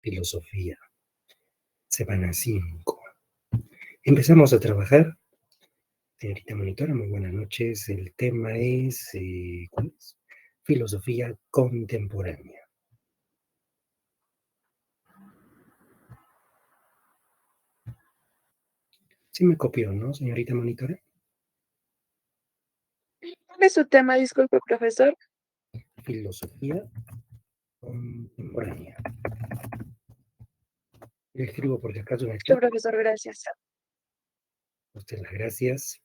Filosofía, semana 5. Empezamos a trabajar. Señorita monitora, muy buenas noches. El tema es, ¿cuál es? Filosofía contemporánea. Sí me copió, ¿no, señorita monitora? ¿Cuál es su tema? Disculpe, profesor. Filosofía contemporánea. Le escribo por si acaso en el Listo, chat. profesor, gracias. A usted las gracias.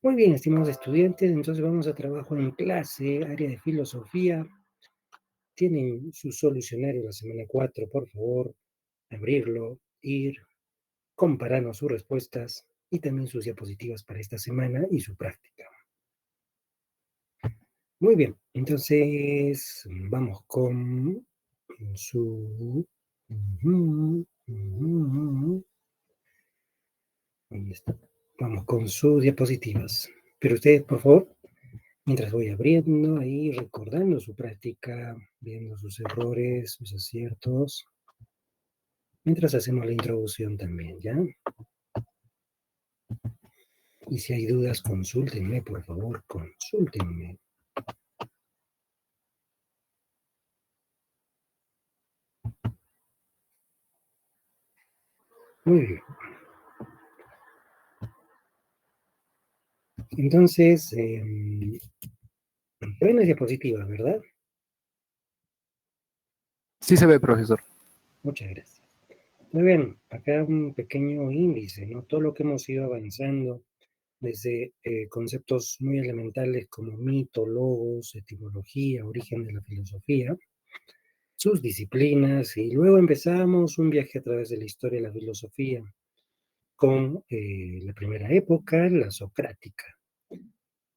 Muy bien, estimados estudiantes, entonces vamos a trabajo en clase, área de filosofía. Tienen su solucionario la semana 4, por favor, abrirlo, ir, compararnos sus respuestas y también sus diapositivas para esta semana y su práctica. Muy bien, entonces vamos con su... Ahí está. Vamos con sus diapositivas. Pero ustedes, por favor, mientras voy abriendo ahí, recordando su práctica, viendo sus errores, sus aciertos, mientras hacemos la introducción también, ¿ya? Y si hay dudas, consúltenme, por favor, consúltenme. Muy bien. Entonces, ven las diapositivas, ¿verdad? Sí se ve, profesor. Muchas gracias. Muy bien, acá un pequeño índice, ¿no? Todo lo que hemos ido avanzando desde conceptos muy elementales como mito, logos, etimología, origen de la filosofía, sus disciplinas, y luego empezamos un viaje a través de la historia de la filosofía con la primera época, la socrática,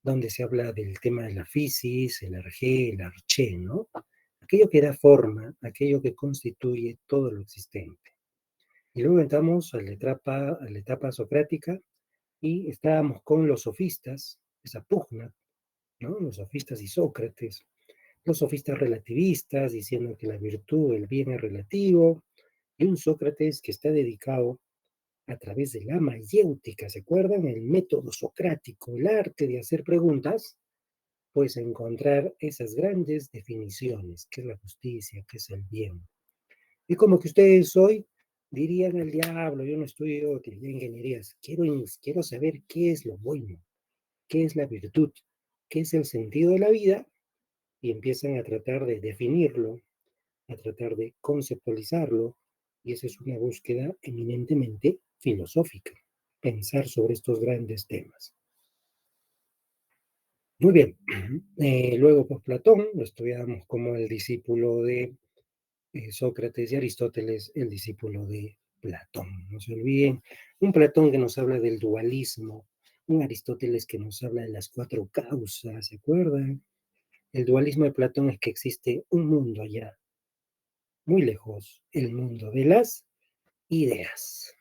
donde se habla del tema de la fisis, el arjé, el arché, ¿no? Aquello que da forma, aquello que constituye todo lo existente. Y luego entramos a la etapa socrática y estábamos con los sofistas, esa pugna, ¿no? Los sofistas y Sócrates, los sofistas relativistas diciendo que la virtud, el bien es relativo, y un Sócrates que está dedicado a través de la mayéutica, ¿se acuerdan? El método socrático, el arte de hacer preguntas, pues encontrar esas grandes definiciones, qué es la justicia, qué es el bien. Y como que ustedes hoy dirían el diablo, yo no estudio ingenierías, quiero saber qué es lo bueno, qué es la virtud, qué es el sentido de la vida, y empiezan a tratar de definirlo, a tratar de conceptualizarlo, y esa es una búsqueda eminentemente filosófica, pensar sobre estos grandes temas. Muy bien, luego por Platón lo estudiamos como el discípulo de Sócrates, y Aristóteles, el discípulo de Platón. No se olviden, un Platón que nos habla del dualismo, un Aristóteles que nos habla de las 4 causas, ¿se acuerdan? El dualismo de Platón es que existe un mundo allá, muy lejos, el mundo de las ideas.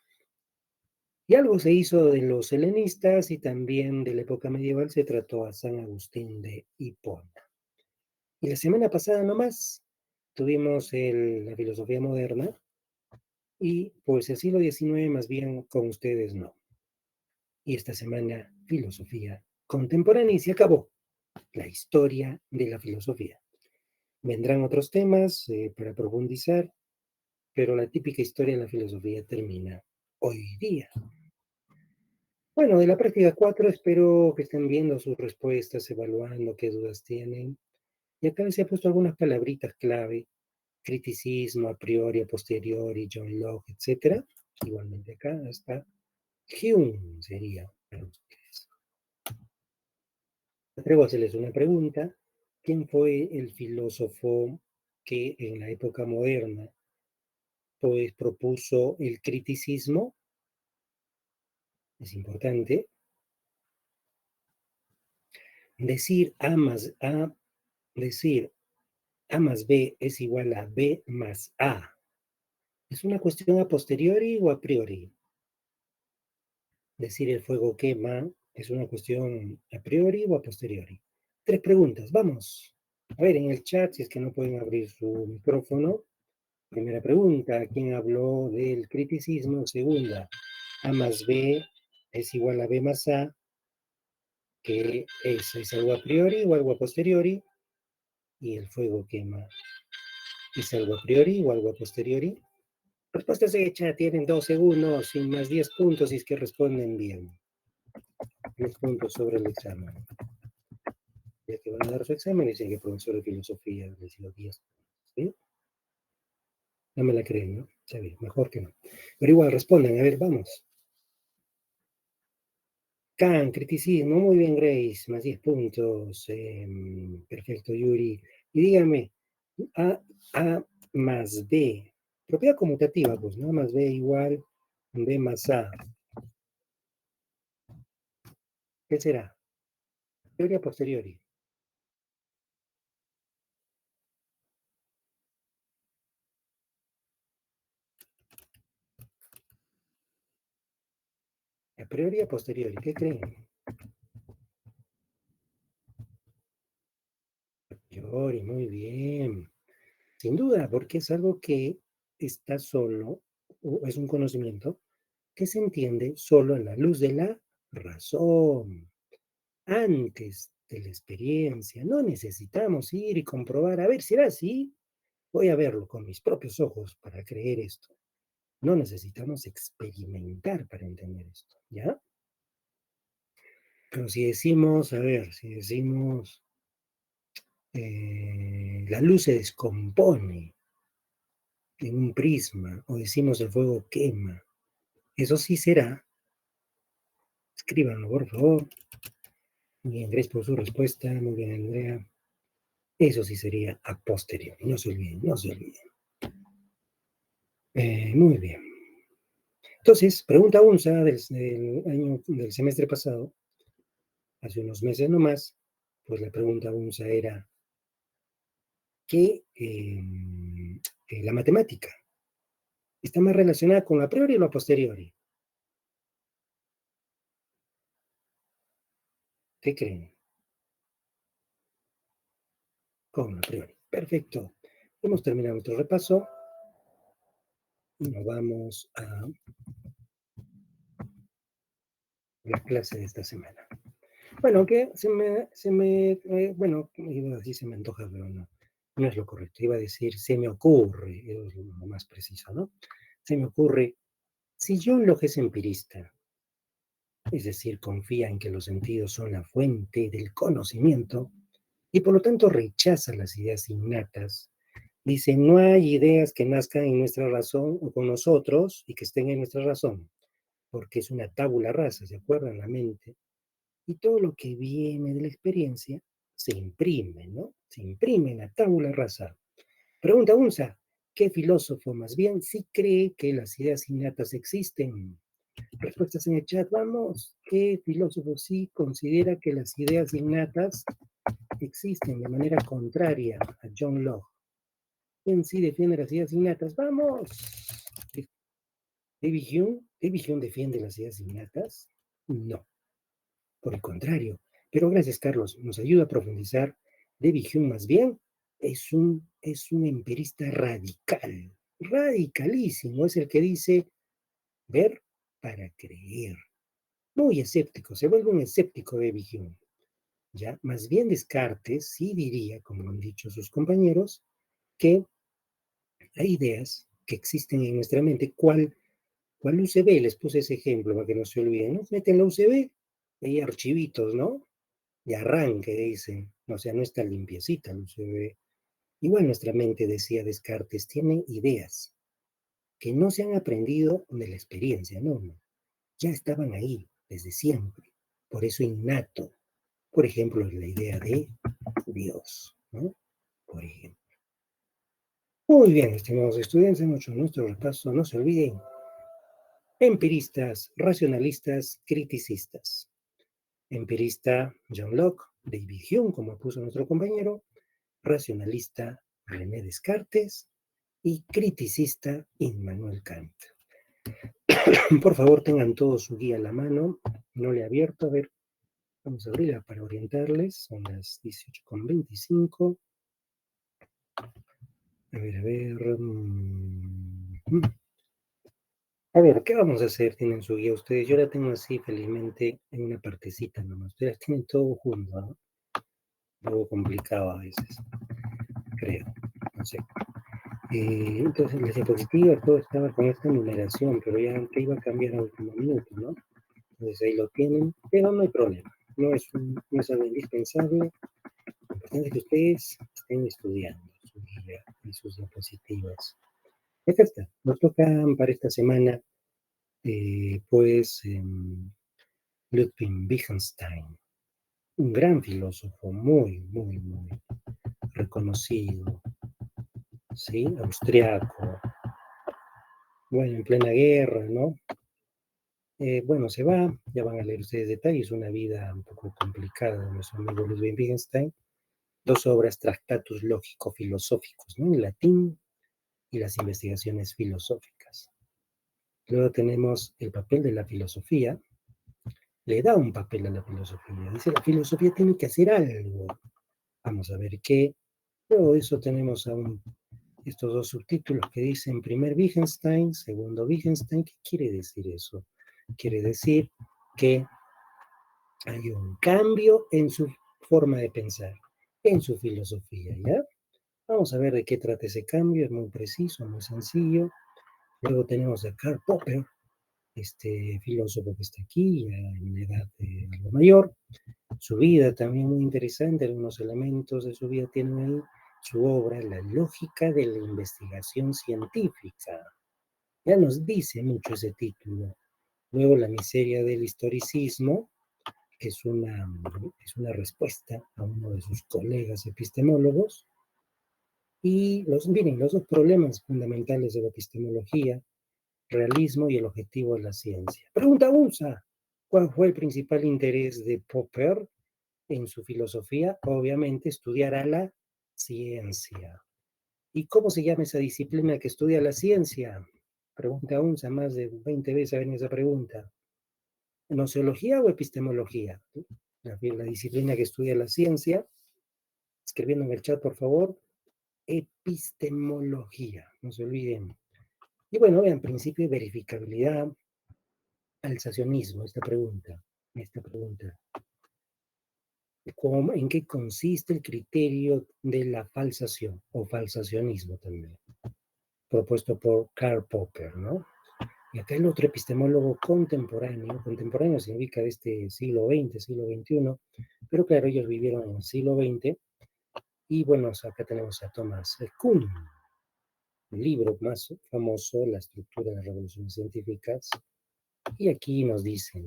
Y algo se hizo de los helenistas y también de la época medieval se trató a San Agustín de Hipona. Y la semana pasada nomás tuvimos la filosofía moderna y pues el siglo XIX más bien con ustedes no. Y esta semana filosofía contemporánea y se acabó la historia de la filosofía. Vendrán otros temas para profundizar, pero la típica historia de la filosofía termina hoy día. Bueno, de la práctica 4 espero que estén viendo sus respuestas, evaluando qué dudas tienen. Y acá les he puesto algunas palabritas clave: criticismo, a priori, a posteriori, John Locke, etc. Igualmente acá está Hume, sería para ustedes. Me atrevo a hacerles una pregunta. ¿Quién fue el filósofo que en la época moderna pues propuso el criticismo? Es importante. Decir decir A más B es igual a B más A. ¿Es una cuestión a posteriori o a priori? Decir el fuego quema es una cuestión a priori o a posteriori. 3 preguntas, vamos. A ver, en el chat, si es que no pueden abrir su micrófono, Primera pregunta, ¿quién habló del criticismo? Segunda, A más B es igual a B más A, que es algo a priori o algo a posteriori, y el fuego quema. ¿Es algo a priori o algo a posteriori? Respuestas hechas, tienen 2 segundos, sin más 10 puntos, si es que responden bien. 10 puntos sobre el examen. Ya que van a dar su examen, dicen que el profesor de filosofía les dio 10 puntos. ¿Sí? No me la creen, ¿no? Está bien, mejor que no. Pero igual responden, a ver, vamos. Kant, criticismo, muy bien, Grace, más 10 puntos. Perfecto, Yuri. Y dígame, A más B, propiedad conmutativa, pues, ¿no? A más B igual B más A. ¿Qué será? Teoría a posteriori. A priori a posteriori, ¿qué creen? A priori, muy bien. Sin duda, porque es algo que está solo, o es un conocimiento que se entiende solo en la luz de la razón. Antes de la experiencia, no necesitamos ir y comprobar, a ver, ¿será así? Voy a verlo con mis propios ojos para creer esto. No necesitamos experimentar para entender esto, ¿ya? Pero si decimos, a ver, si decimos, la luz se descompone en un prisma, o decimos el fuego quema, eso sí será, escríbanlo por favor. Muy bien, gracias por su respuesta, muy bien, Andrea. Eso sí sería a posteriori, no se olviden, no se olviden. Muy bien. Entonces, pregunta UNSA del semestre pasado, hace unos meses nomás, pues la pregunta UNSA era que la matemática está más relacionada con lo a priori o lo a posteriori. ¿Qué creen? Con lo a priori. Perfecto. Hemos terminado nuestro repaso y nos vamos a la clase de esta semana. Bueno, aunque bueno, iba a decir se me antoja, pero no, no es lo correcto. Iba a decir se me ocurre, es lo más preciso, ¿no? Se me ocurre, si John Locke es empirista, es decir, confía en que los sentidos son la fuente del conocimiento y por lo tanto rechaza las ideas innatas, dice, no hay ideas que nazcan en nuestra razón o con nosotros y que estén en nuestra razón, porque es una tabula rasa, ¿se acuerdan? La mente. Y todo lo que viene de la experiencia se imprime, ¿no? Se imprime en la tabula rasa. Pregunta Unza, ¿qué filósofo más bien sí cree que las ideas innatas existen? Respuestas en el chat, vamos. ¿Qué filósofo sí considera que las ideas innatas existen de manera contraria a John Locke? ¿Quién sí defiende las ideas innatas? Vamos. ¿David Hume? ¿David Hume defiende las ideas innatas? No. Por el contrario, pero gracias Carlos, nos ayuda a profundizar. David Hume más bien es un empirista radical, radicalísimo, es el que dice ver para creer. Muy escéptico, se vuelve un escéptico David Hume. Ya, más bien Descartes sí diría, como han dicho sus compañeros, que hay ideas que existen en nuestra mente. ¿Cuál UCB? Les puse ese ejemplo para que no se olviden, ¿no? Meten la UCB, hay archivitos, ¿no? De arranque, dicen. O sea, no está limpiecita, no se ve. Igual nuestra mente, decía Descartes, tiene ideas que no se han aprendido de la experiencia, no, no. Ya estaban ahí desde siempre. Por eso innato. Por ejemplo, la idea de Dios, ¿no? Por ejemplo. Muy bien, estimados estudiantes, hemos hecho nuestro repaso. No se olviden. Empiristas, racionalistas, criticistas. Empirista John Locke, David Hume, como puso nuestro compañero, racionalista René Descartes y criticista Immanuel Kant. Por favor, tengan todos su guía a la mano. No le he abierto. A ver, vamos a abrirla para orientarles. Son las 18:25. A ver, a ver. A ver, ¿qué vamos a hacer? Tienen su guía ustedes. Yo la tengo así, felizmente, en una partecita nomás. Ustedes tienen todo junto, ¿no? Algo complicado a veces, creo. No sé. Entonces, las diapositivas, todo estaba con esta numeración, pero ya te iba a cambiar a último minuto, ¿no? Entonces ahí lo tienen, pero no hay problema. No es algo indispensable. Lo importante es que ustedes estén estudiando su guía y sus diapositivas. Acá está. Nos toca para esta semana, pues, Ludwig Wittgenstein, un gran filósofo, muy reconocido, ¿sí? Austriaco, bueno, en plena guerra, ¿no? Bueno, se va, ya van a leer ustedes detalles, una vida un poco complicada de nuestro amigo Ludwig Wittgenstein, dos obras, Tractatus lógico-filosóficos, ¿no? En latín, y las investigaciones filosóficas. Luego tenemos el papel de la filosofía, le da un papel a la filosofía, dice la filosofía tiene que hacer algo, vamos a ver qué. Luego de eso tenemos aún estos dos subtítulos que dicen primer Wittgenstein, segundo Wittgenstein. ¿Qué quiere decir eso? Quiere decir que hay un cambio en su forma de pensar, en su filosofía, ¿ya? Vamos a ver de qué trata ese cambio, es muy preciso, muy sencillo. Luego tenemos a Karl Popper, este filósofo que está aquí, ya en una edad algo mayor. Su vida también muy interesante, algunos elementos de su vida tienen ahí. Su obra, La lógica de la investigación científica. Ya nos dice mucho ese título. Luego, La miseria del historicismo, que es una respuesta a uno de sus colegas epistemólogos. Y miren, los dos problemas fundamentales de la epistemología, realismo y el objetivo de la ciencia. Pregunta USA, ¿cuál fue el principal interés de Popper en su filosofía? Obviamente estudiar a la ciencia. ¿Y cómo se llama esa disciplina que estudia la ciencia? Pregunta UNSA, más de 20 veces ven esa pregunta. ¿Nociología o epistemología? La disciplina que estudia la ciencia, escribiendo en el chat, por favor, epistemología, no se olviden. Y bueno, vean, principio de verificabilidad, alzacionismo, esta pregunta. ¿En qué consiste el criterio de la falsación o falsacionismo también? Propuesto por Karl Popper, ¿no? Y acá el otro epistemólogo contemporáneo significa de este siglo XX, siglo XXI, pero claro, ellos vivieron en el siglo XX, y bueno, acá tenemos a Thomas Kuhn, el libro más famoso, La estructura de las revoluciones científicas, y aquí nos dice,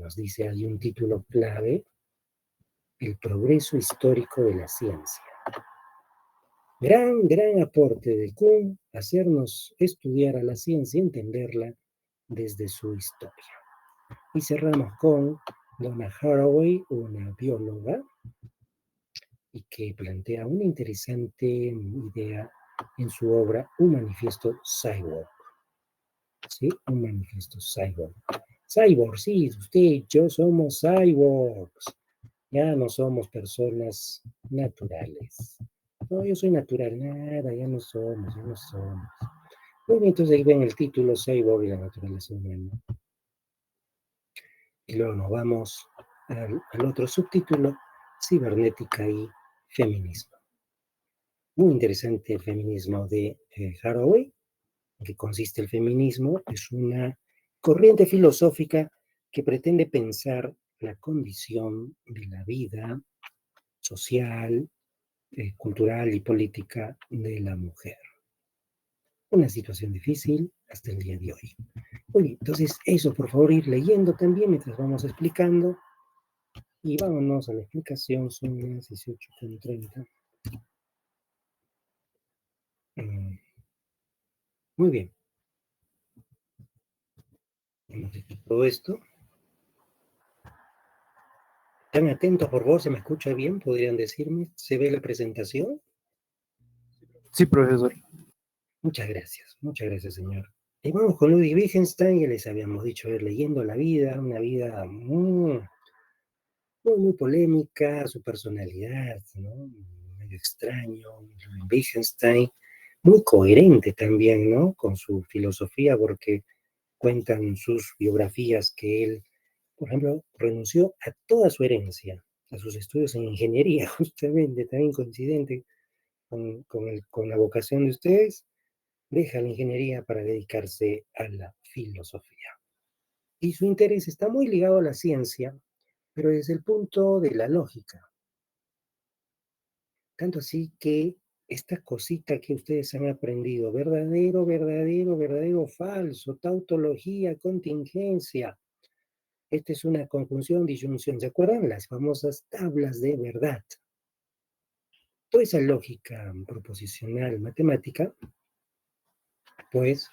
hay un título clave, El progreso histórico de la ciencia. Gran aporte de Kuhn, hacernos estudiar a la ciencia, entenderla desde su historia. Y cerramos con Donna Haraway, una bióloga, y que plantea una interesante idea en su obra Un manifiesto cyborg. ¿Sí? Un manifiesto cyborg. Cyborg, sí, usted y yo somos cyborgs. Ya no somos personas naturales. No, yo soy natural, nada, ya no somos, ya no somos. Muy bien, entonces ahí ven el título, Cyborg y la naturaleza humana. Y luego nos vamos al otro subtítulo, cibernética y feminismo. Muy interesante el feminismo de Haraway. ¿En qué consiste el feminismo? Es una corriente filosófica que pretende pensar la condición de la vida social, cultural y política de la mujer. Una situación difícil hasta el día de hoy. Oye, entonces eso, por favor, ir leyendo también mientras vamos explicando. Y vámonos a la explicación, son las 18:30. Muy bien. Hemos hecho todo esto. Están atentos, por favor, ¿se me escucha bien? ¿Podrían decirme? ¿Se ve la presentación? Sí, profesor. Muchas gracias, señor. Y vamos con Ludwig Wittgenstein, ya les habíamos dicho, leyendo la vida, una vida muy polémica, su personalidad, ¿no? Medio extraño, Wittgenstein, muy coherente también, ¿no? Con su filosofía, porque cuentan sus biografías que él, por ejemplo, renunció a toda su herencia, a sus estudios en ingeniería, justamente, también coincidente con la vocación de ustedes, deja la ingeniería para dedicarse a la filosofía. Y su interés está muy ligado a la ciencia, pero desde el punto de la lógica. Tanto así que esta cosita que ustedes han aprendido, verdadero, verdadero, verdadero, falso, tautología, contingencia, esta es una conjunción, disyunción. ¿Se acuerdan? Las famosas tablas de verdad. Toda esa lógica proposicional matemática, pues,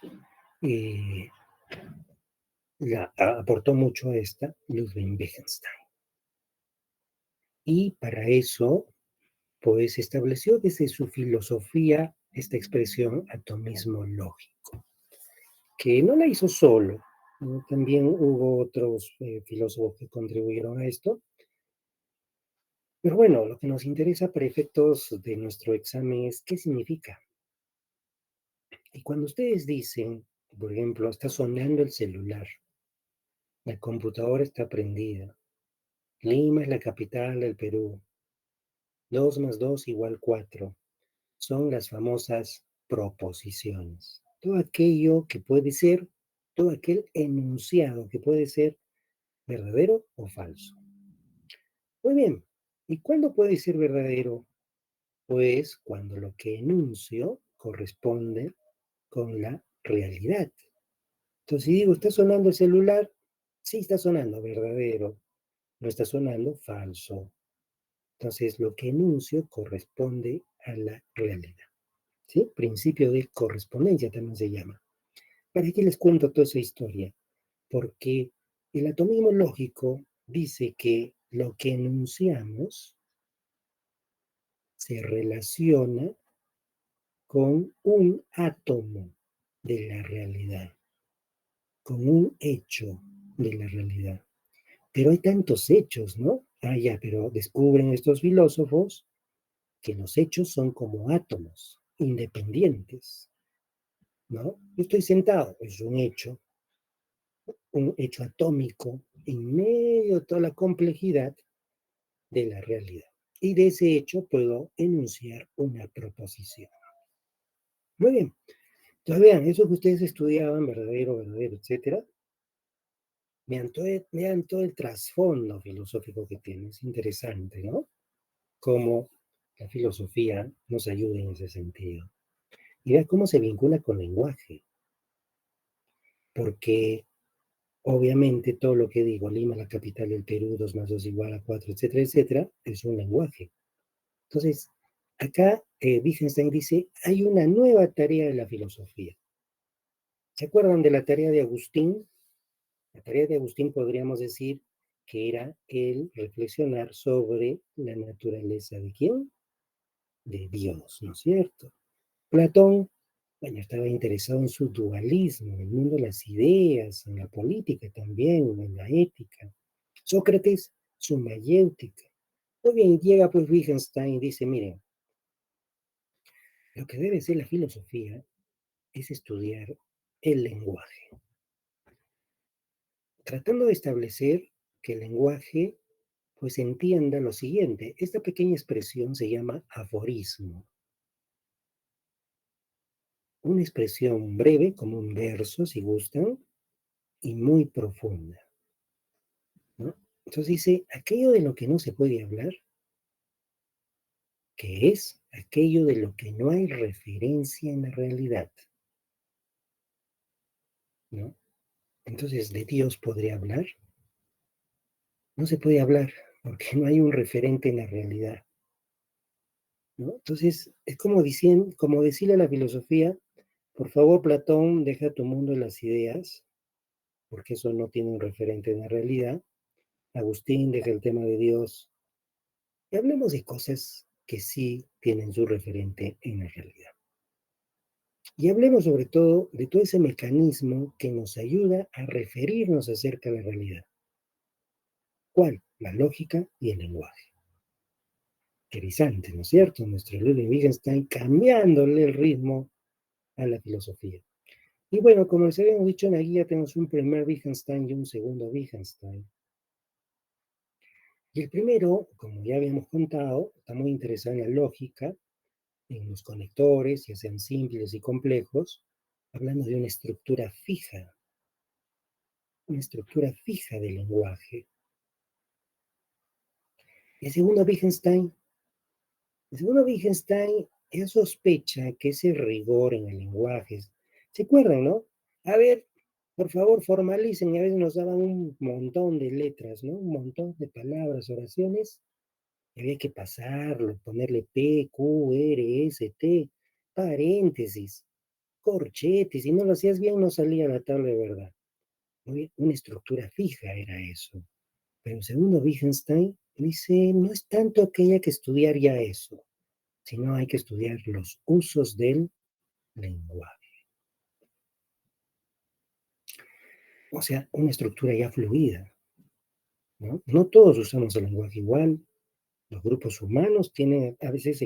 aportó mucho a esta Ludwig Wittgenstein. Y para eso, pues, estableció desde su filosofía esta expresión atomismo lógico, que no la hizo solo, ¿no? También hubo otros filósofos que contribuyeron a esto. Pero bueno, lo que nos interesa para efectos de nuestro examen es qué significa. Y cuando ustedes dicen, por ejemplo, está sonando el celular, la computadora está prendida, Lima es la capital del Perú, 2 más 2 igual 4, son las famosas proposiciones. Todo aquello que puede ser, todo aquel enunciado que puede ser verdadero o falso. Muy bien, ¿y cuándo puede ser verdadero? Pues cuando lo que enuncio corresponde con la realidad. Entonces, si digo, ¿está sonando el celular? Sí, está sonando, verdadero. No está sonando, falso. Entonces, lo que enuncio corresponde a la realidad. ¿Sí? Principio de correspondencia también se llama. ¿Para qué les cuento toda esa historia? Porque el atomismo lógico dice que lo que enunciamos se relaciona con un átomo de la realidad, con un hecho de la realidad. Pero hay tantos hechos, ¿no? Ya, pero descubren estos filósofos que los hechos son como átomos independientes, ¿no? Yo estoy sentado, es un hecho atómico en medio de toda la complejidad de la realidad. Y de ese hecho puedo enunciar una proposición. Muy bien. Entonces vean, eso que ustedes estudiaban, verdadero, verdadero, etcétera, vean todo el trasfondo filosófico que tiene. Es interesante, ¿no? Cómo la filosofía nos ayuda en ese sentido. Y vean cómo se vincula con lenguaje. Porque obviamente todo lo que digo, Lima, la capital del Perú, 2 más 2 igual a 4, etcétera, etcétera, es un lenguaje. Entonces, acá Wittgenstein dice, hay una nueva tarea de la filosofía. ¿Se acuerdan de la tarea de Agustín? La tarea de Agustín podríamos decir que era el reflexionar sobre la naturaleza de ¿quién? De Dios, ¿no es cierto? Platón, bueno, estaba interesado en su dualismo, en el mundo de las ideas, en la política también, en la ética. Sócrates, su mayéutica. Muy bien, llega pues Wittgenstein y dice, miren, lo que debe ser la filosofía es estudiar el lenguaje, tratando de establecer que el lenguaje pues entienda lo siguiente. Esta pequeña expresión se llama aforismo. Una expresión breve, como un verso, si gustan, y muy profunda, ¿no? Entonces dice, aquello de lo que no se puede hablar, que es aquello de lo que no hay referencia en la realidad, ¿no? Entonces, ¿de Dios podría hablar? No se puede hablar porque no hay un referente en la realidad, ¿no? Entonces, es como decirle a la filosofía, por favor, Platón, deja tu mundo de las ideas, porque eso no tiene un referente en la realidad. Agustín, deja el tema de Dios. Y hablemos de cosas que sí tienen su referente en la realidad. Y hablemos sobre todo de todo ese mecanismo que nos ayuda a referirnos acerca de la realidad. ¿Cuál? La lógica y el lenguaje. Interesante, ¿no es cierto? Nuestro Ludwig Wittgenstein cambiándole el ritmo a la filosofía. Y bueno, como les habíamos dicho en la guía, tenemos un primer Wittgenstein y un segundo Wittgenstein. Y el primero, como ya habíamos contado, está muy interesado en la lógica, en los conectores, ya sean simples y complejos, hablando de una estructura fija del lenguaje. El segundo Wittgenstein él sospecha que ese rigor en el lenguaje, ¿se acuerdan, no? A ver, por favor, formalicen, y a veces nos daban un montón de letras, ¿no? Un montón de palabras, oraciones, y había que pasarlo, ponerle P, Q, R, S, T, paréntesis, corchetes, si no lo hacías bien no salía la tabla de verdad. Una estructura fija era eso. Pero segundo Wittgenstein dice, no es tanto que haya que estudiar ya eso, sino hay que estudiar los usos del lenguaje. O sea, una estructura ya fluida, ¿no? No todos usamos el lenguaje igual. Los grupos humanos tienen, a veces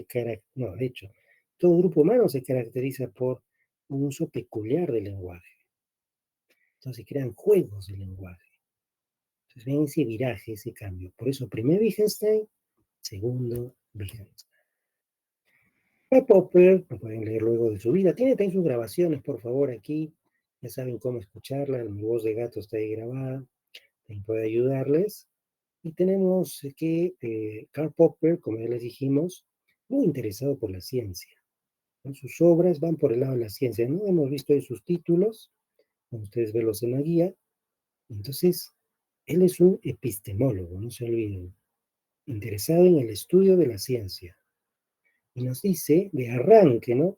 no, de hecho, todo grupo humano se caracteriza por un uso peculiar del lenguaje. Entonces se crean juegos de lenguaje. Entonces ven ese viraje, ese cambio. Por eso, primer Wittgenstein, segundo Wittgenstein. Karl Popper, lo pueden leer luego de su vida. Tiene también sus grabaciones, por favor, aquí. Ya saben cómo escucharla. Mi voz de gato está ahí grabada. También puede ayudarles. Y tenemos que Karl Popper, como ya les dijimos, muy interesado por la ciencia. Sus obras van por el lado de la ciencia. No hemos visto ahí sus títulos, como ustedes verlos en la guía. Entonces, él es un epistemólogo, no se olviden, interesado en el estudio de la ciencia. Y nos dice, de arranque, ¿no?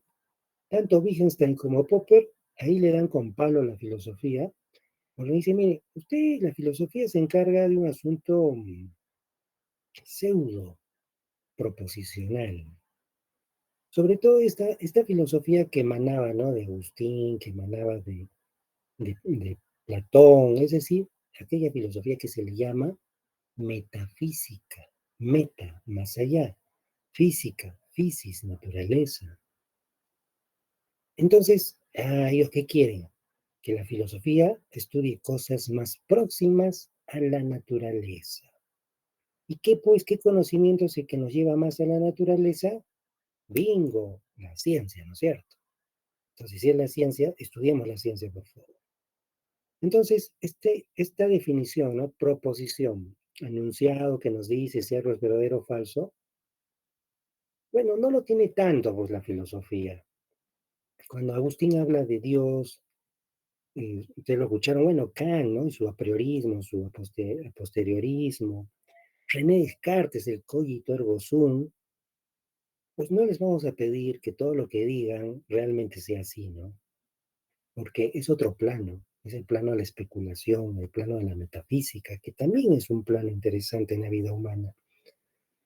Tanto Wittgenstein como Popper, ahí le dan con palo a la filosofía, porque dice, mire, usted, la filosofía se encarga de un asunto pseudo proposicional. Sobre todo esta filosofía que emanaba, ¿no? De Agustín, que emanaba de Platón, es decir, aquella filosofía que se le llama metafísica, meta, más allá, física, physis, naturaleza. Entonces, ¿ellos qué quieren? Que la filosofía estudie cosas más próximas a la naturaleza. ¿Y qué, pues, qué conocimiento es el que nos lleva más a la naturaleza? Bingo, la ciencia, ¿no es cierto? Entonces, si es la ciencia, estudiemos la ciencia, por favor. Entonces, esta definición, ¿no? Proposición, enunciado que nos dice si algo es verdadero o falso, bueno, no lo tiene tanto, pues, la filosofía. Cuando Agustín habla de Dios, ustedes lo escucharon, bueno, Kant, ¿no? Y su a priorismo, su a posteriorismo. René Descartes, el cogito ergo sum, pues no les vamos a pedir que todo lo que digan realmente sea así, ¿no? Porque es otro plano, es el plano de la especulación, el plano de la metafísica, que también es un plano interesante en la vida humana.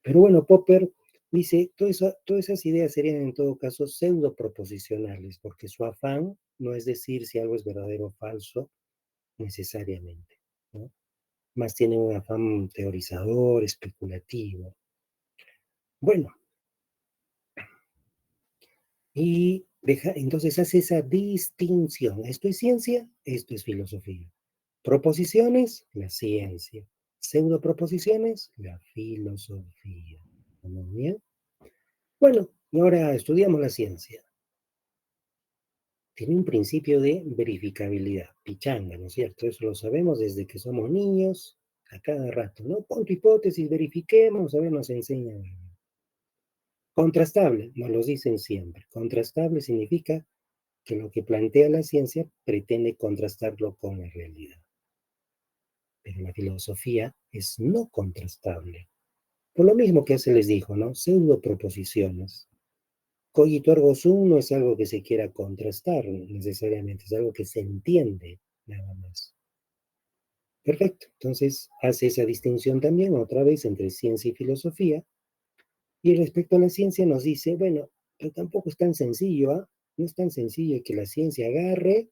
Pero bueno, Popper dice, todas esas ideas serían en todo caso pseudo proposicionales, porque su afán no es decir si algo es verdadero o falso necesariamente, ¿no? Más tiene un afán teorizador, especulativo. Bueno, y entonces hace esa distinción. Esto es ciencia, esto es filosofía. Proposiciones, la ciencia. Pseudo proposiciones, la filosofía. ¿Vamos bien? Bueno, y ahora estudiamos la ciencia. Tiene un principio de verificabilidad, pichanga, ¿no es cierto? Eso lo sabemos desde que somos niños, a cada rato, ¿no? Pon tu hipótesis, verifiquemos, a ver, nos enseñan. Contrastable, nos lo dicen siempre. Contrastable significa que lo que plantea la ciencia pretende contrastarlo con la realidad. Pero la filosofía es no contrastable. Por lo mismo que se les dijo, ¿no? Pseudo proposiciones. Cogito ergo sum no es algo que se quiera contrastar necesariamente, es algo que se entiende nada más. Perfecto, entonces hace esa distinción también otra vez entre ciencia y filosofía. Y respecto a la ciencia nos dice, bueno, pero tampoco es tan sencillo, ¿ah? No es tan sencillo que la ciencia agarre,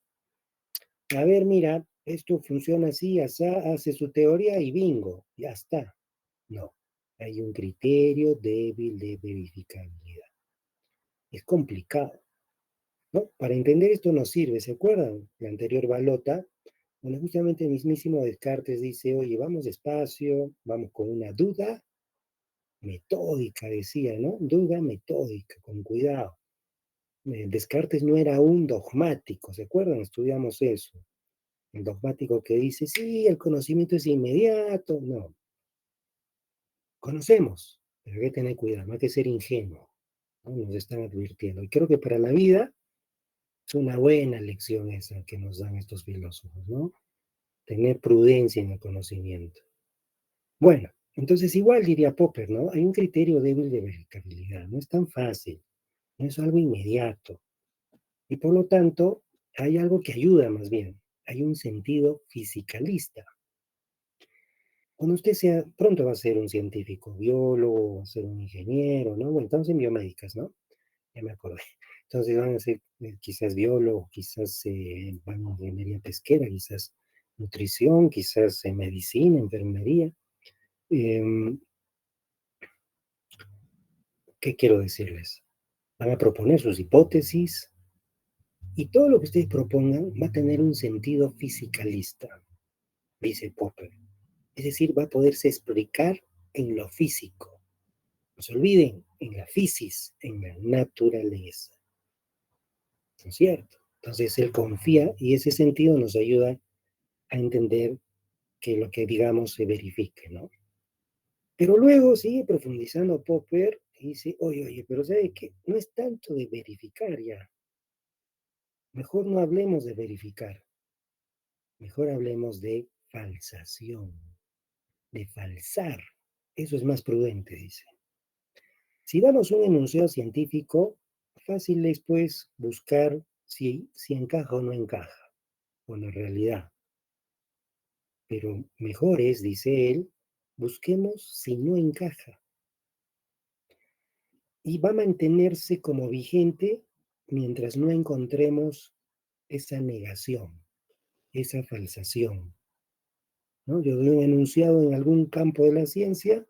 a ver, mira, esto funciona así, hace su teoría y bingo, ya está. No, hay un criterio débil de verificabilidad. Es complicado. ¿no? Para entender esto nos sirve, ¿se acuerdan? La anterior balota, donde justamente el mismísimo Descartes dice, oye, vamos despacio, vamos con una duda metódica, decía, ¿no? Duda metódica, con cuidado. Descartes no era un dogmático, ¿se acuerdan? Estudiamos eso. El dogmático que dice, sí, el conocimiento es inmediato. No, conocemos, pero hay que tener cuidado, no hay que ser ingenuo, ¿no? Nos están advirtiendo. Y creo que para la vida es una buena lección esa que nos dan estos filósofos, ¿no? Tener prudencia en el conocimiento. Bueno, entonces igual diría Popper, ¿no? Hay un criterio débil de verificabilidad, no es tan fácil, no es algo inmediato. Y por lo tanto, hay algo que ayuda más bien, hay un sentido fisicalista. Cuando usted sea, pronto va a ser un científico, biólogo, va a ser un ingeniero, ¿no? Bueno, estamos en biomédicas, ¿no? Ya me acordé. Entonces van a ser quizás biólogo, quizás van a ingeniería pesquera, quizás nutrición, quizás medicina, enfermería. Em, ¿Qué quiero decirles? Van a proponer sus hipótesis y todo lo que ustedes propongan va a tener un sentido fisicalista, dice Popper. Es decir, va a poderse explicar en lo físico. No se olviden, en la fisis, en la naturaleza. ¿No es cierto? Entonces él confía y ese sentido nos ayuda a entender que lo que digamos se verifique, ¿no? Pero luego sigue profundizando Popper y dice, oye, pero ¿sabe qué? No es tanto de verificar ya. Mejor no hablemos de verificar. Mejor hablemos de falsación, de falsar. Eso es más prudente, dice. Si damos un enunciado científico, fácil es pues buscar si encaja o no encaja con la realidad. Pero mejor es, dice él, busquemos si no encaja. Y va a mantenerse como vigente mientras no encontremos esa negación, esa falsación, ¿no? Yo doy un enunciado en algún campo de la ciencia,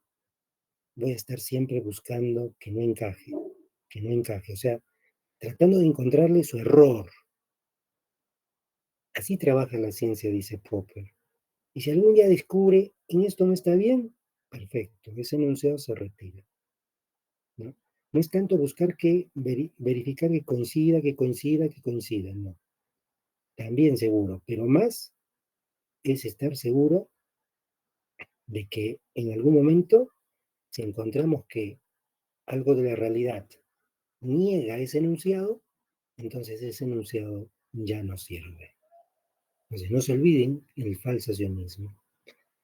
voy a estar siempre buscando que no encaje, o sea, tratando de encontrarle su error. Así trabaja la ciencia, dice Popper. Y si algún día descubre en esto no está bien, perfecto, ese enunciado se retira, ¿no? No es tanto buscar que verificar que coincida, no. También seguro, pero más es estar seguro de que en algún momento, si encontramos que algo de la realidad niega ese enunciado, entonces ese enunciado ya no sirve. Entonces no se olviden el falsacionismo.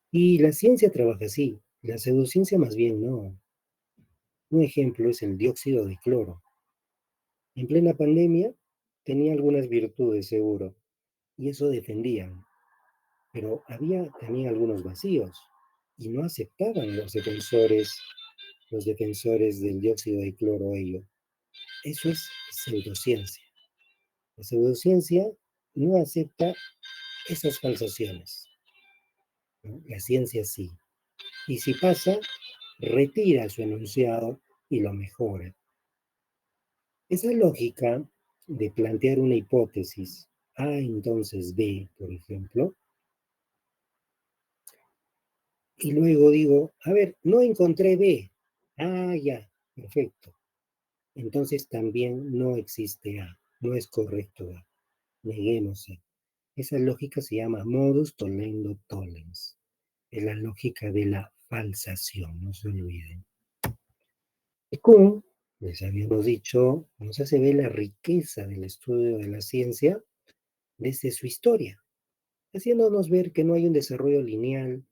Y la ciencia trabaja así, la pseudociencia más bien no. Un ejemplo es el dióxido de cloro. En plena pandemia tenía algunas virtudes seguro, y eso defendían, pero había también algunos vacíos, y no aceptaban los defensores del dióxido de cloro ello. Eso es pseudociencia. La pseudociencia no acepta esas falsaciones, ¿no? La ciencia sí. Y si pasa, retira su enunciado y lo mejora. Esa lógica de plantear una hipótesis A entonces B, por ejemplo, y luego digo, a ver, no encontré B. Ah, ya, perfecto. Entonces también no existe A, no es correcto A. Neguemos A. Esa lógica se llama modus tollendo tollens. Es la lógica de la falsación, no se olviden. Y Kuhn, les habíamos dicho, nos hace ver la riqueza del estudio de la ciencia desde su historia, haciéndonos ver que no hay un desarrollo lineal,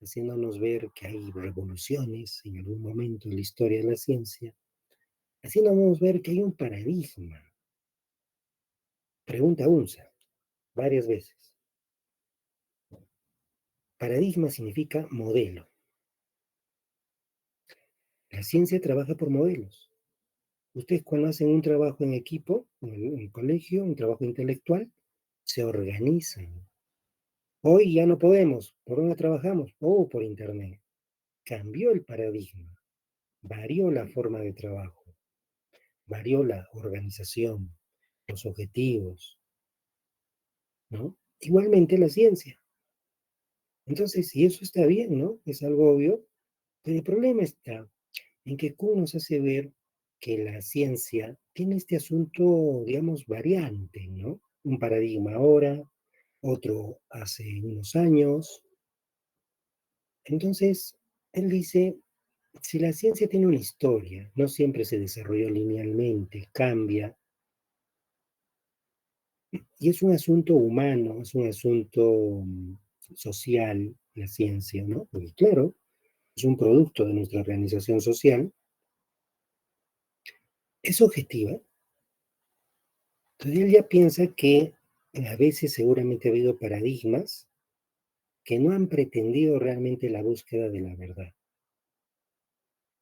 haciéndonos ver que hay revoluciones en algún momento en la historia de la ciencia, haciéndonos ver que hay un paradigma. Pregunta UNSA varias veces. Paradigma significa modelo. La ciencia trabaja por modelos. Ustedes cuando hacen un trabajo en equipo, en el colegio, un trabajo intelectual, se organizan. Hoy ya no podemos. ¿Por dónde trabajamos? Oh, por internet. Cambió el paradigma, varió la forma de trabajo, varió la organización, los objetivos, ¿no? Igualmente la ciencia. Entonces, si eso está bien, ¿no? Es algo obvio, pero el problema está en que Kuhn nos hace ver que la ciencia tiene este asunto, digamos, variante, ¿no? Un paradigma ahora, otro hace unos años. Entonces, él dice, si la ciencia tiene una historia, no siempre se desarrolló linealmente, cambia, y es un asunto humano, es un asunto social, la ciencia, ¿no? Porque claro, es un producto de nuestra organización social, es objetiva. Entonces él ya piensa que a veces seguramente ha habido paradigmas que no han pretendido realmente la búsqueda de la verdad,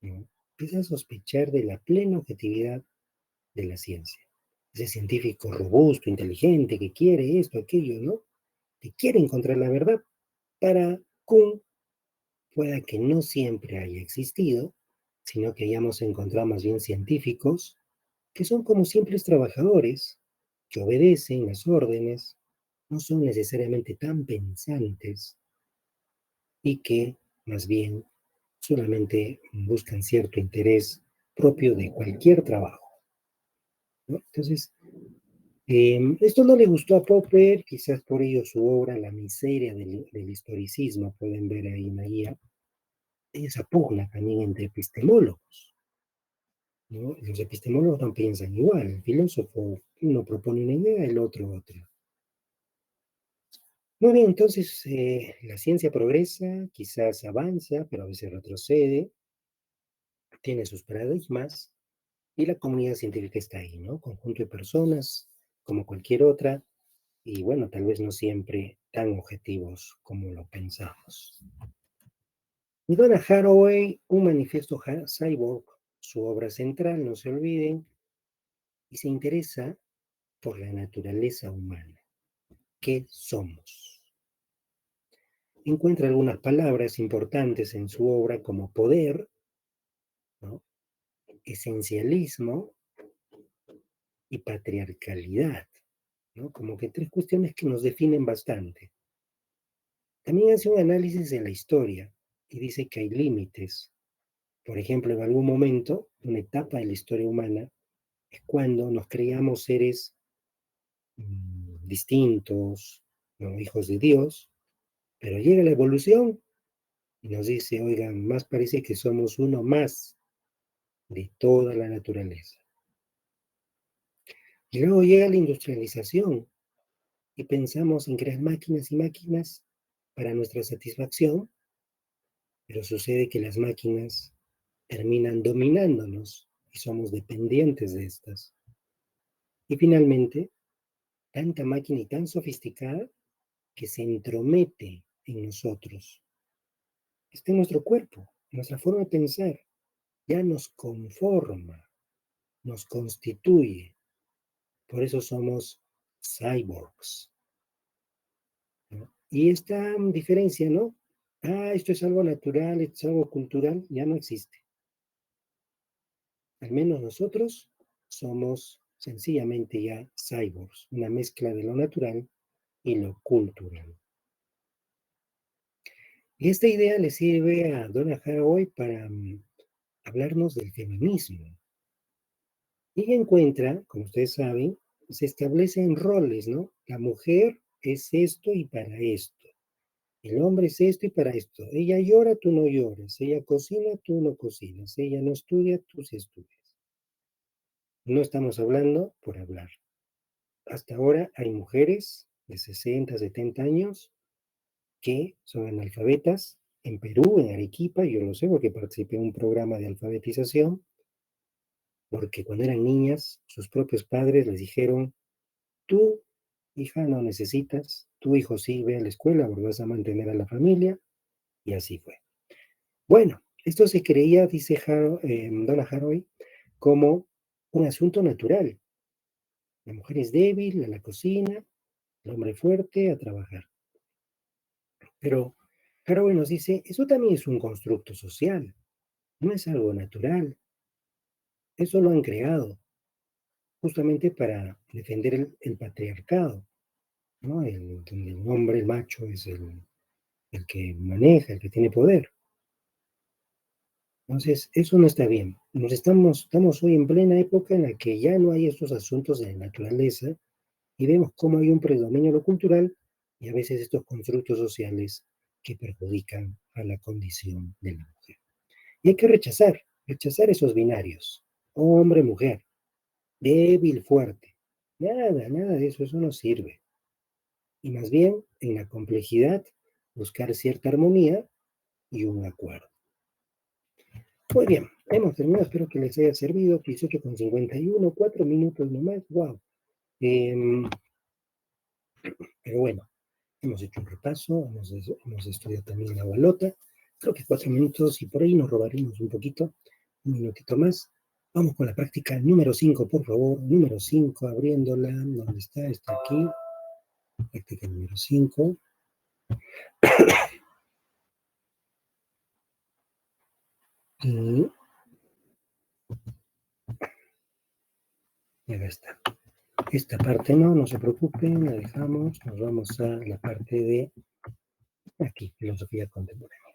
¿no? Empieza a sospechar de la plena objetividad de la ciencia. Ese científico robusto, inteligente, que quiere esto, aquello, ¿no? Que quiere encontrar la verdad. Para Kuhn, pueda que no siempre haya existido, sino que hayamos encontrado más bien científicos que son como simples trabajadores, que obedecen las órdenes, no son necesariamente tan pensantes y que más bien solamente buscan cierto interés propio de cualquier trabajo, ¿no? Entonces, esto no le gustó a Popper, quizás por ello su obra La miseria del historicismo, pueden ver ahí en la guía, esa pugna también entre epistemólogos, ¿no? Los epistemólogos no piensan igual, el filósofo uno propone una idea, el otro otra. Muy bien, entonces la ciencia progresa, quizás avanza, pero a veces retrocede, tiene sus paradigmas, y la comunidad científica está ahí, ¿no? Conjunto de personas, como cualquier otra, y bueno, tal vez no siempre tan objetivos como lo pensamos. Y Donna Haraway, un manifiesto cyborg, su obra central, no se olviden, y se interesa por la naturaleza humana. ¿Qué somos? Encuentra algunas palabras importantes en su obra como poder, ¿no? Esencialismo y patriarcalidad, ¿no? Como que tres cuestiones que nos definen bastante. También hace un análisis de la historia y dice que hay límites. Por ejemplo, en algún momento, una etapa de la historia humana es cuando nos creíamos seres distintos, ¿no? Hijos de Dios, pero llega la evolución y nos dice, oigan, más parece que somos uno más de toda la naturaleza. Y luego llega la industrialización y pensamos en crear máquinas y máquinas para nuestra satisfacción, pero sucede que las máquinas terminan dominándonos y somos dependientes de estas. Y finalmente, tanta máquina y tan sofisticada que se entromete en nosotros. Está en nuestro cuerpo, en nuestra forma de pensar. Ya nos conforma, nos constituye. Por eso somos cyborgs, ¿no? Y esta diferencia, ¿no? Esto es algo natural, esto es algo cultural, ya no existe. Al menos nosotros somos sencillamente ya cyborgs, una mezcla de lo natural y lo cultural. Y esta idea le sirve a Donna Haraway para hablarnos del feminismo. Y ella encuentra, como ustedes saben, se establecen roles, ¿no? La mujer es esto y para esto. El hombre es esto y para esto. Ella llora, tú no lloras. Ella cocina, tú no cocinas. Ella no estudia, tú sí estudias. No estamos hablando por hablar. Hasta ahora hay mujeres de 60, 70 años que son analfabetas. En Perú, en Arequipa, yo lo sé porque participé en un programa de alfabetización, porque cuando eran niñas, sus propios padres les dijeron, tú, hija, no necesitas, tu hijo sí, ve a la escuela porque vas a mantener a la familia, y así fue. Bueno, esto se creía, dice Donna Haraway, como un asunto natural. La mujer es débil, a la cocina, el hombre fuerte, a trabajar. Pero Haraway nos dice, eso también es un constructo social, no es algo natural, eso lo han creado. justamente para defender el patriarcado, ¿no? Donde el hombre, el macho, es el que maneja, el que tiene poder. Entonces, eso no está bien. Estamos hoy en plena época en la que ya no hay estos asuntos de la naturaleza y vemos cómo hay un predominio de lo cultural y a veces estos constructos sociales que perjudican a la condición de la mujer. Y hay que rechazar esos binarios, hombre, mujer, débil, fuerte. Nada de eso, eso no sirve. Y más bien, en la complejidad, buscar cierta armonía y un acuerdo. Muy bien, hemos terminado, espero que les haya servido, 18:51, 4 minutos nomás, wow. Pero bueno, hemos hecho un repaso, hemos estudiado también la balota, creo que 4 minutos y por ahí nos robaremos un poquito, un minutito más. Vamos con la práctica número 5, por favor, número 5, abriéndola, ¿dónde está? Está aquí, práctica número 5. Y acá está. Esta parte no se preocupen, la dejamos, nos vamos a la parte de aquí, filosofía contemporánea.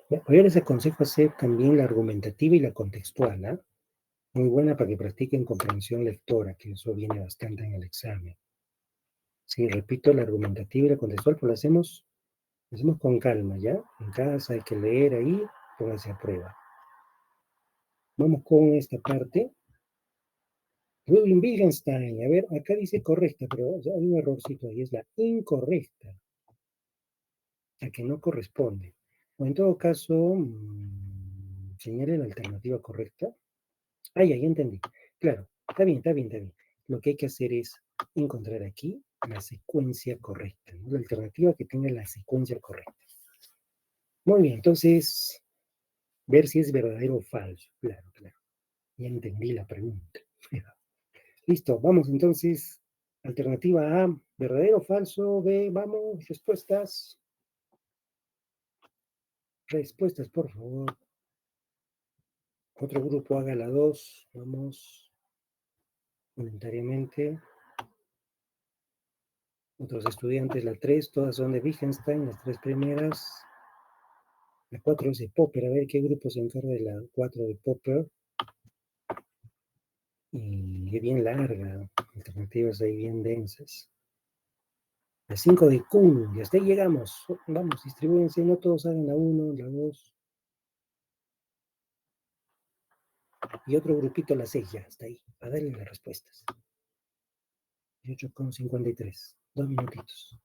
Yo les aconsejo hacer también la argumentativa y la contextual, ¿eh? Muy buena para que practiquen comprensión lectora, que eso viene bastante en el examen. Sí, repito, la argumentativa y la contextual, pues lo hacemos con calma, ¿ya? En casa hay que leer ahí, pónganse a prueba. Vamos con esta parte. Ludwig Wittgenstein, a ver, acá dice correcta, pero hay un errorcito ahí, es la incorrecta, la que no corresponde. O en todo caso, señale la alternativa correcta. Ya entendí. Claro, está bien. Lo que hay que hacer es encontrar aquí la secuencia correcta, ¿no? La alternativa que tenga la secuencia correcta. Muy bien, entonces, ver si es verdadero o falso. Claro. Ya entendí la pregunta. Listo, vamos entonces. Alternativa A, verdadero o falso. B, vamos, respuestas. Respuestas, por favor. Otro grupo haga la 2. Vamos. Voluntariamente. Otros estudiantes la 3, todas son de Wittgenstein, las 3 primeras. La 4 es de Popper, a ver qué grupo se encarga de la 4 de Popper. Y es bien larga, alternativas ahí bien densas. La 5 de Kuhn, y hasta ahí llegamos. Vamos, distribúyense, no todos hagan la 1, la 2. Y otro grupito la 6 ya, hasta ahí, a darle las respuestas. 18:53, 2 minutitos.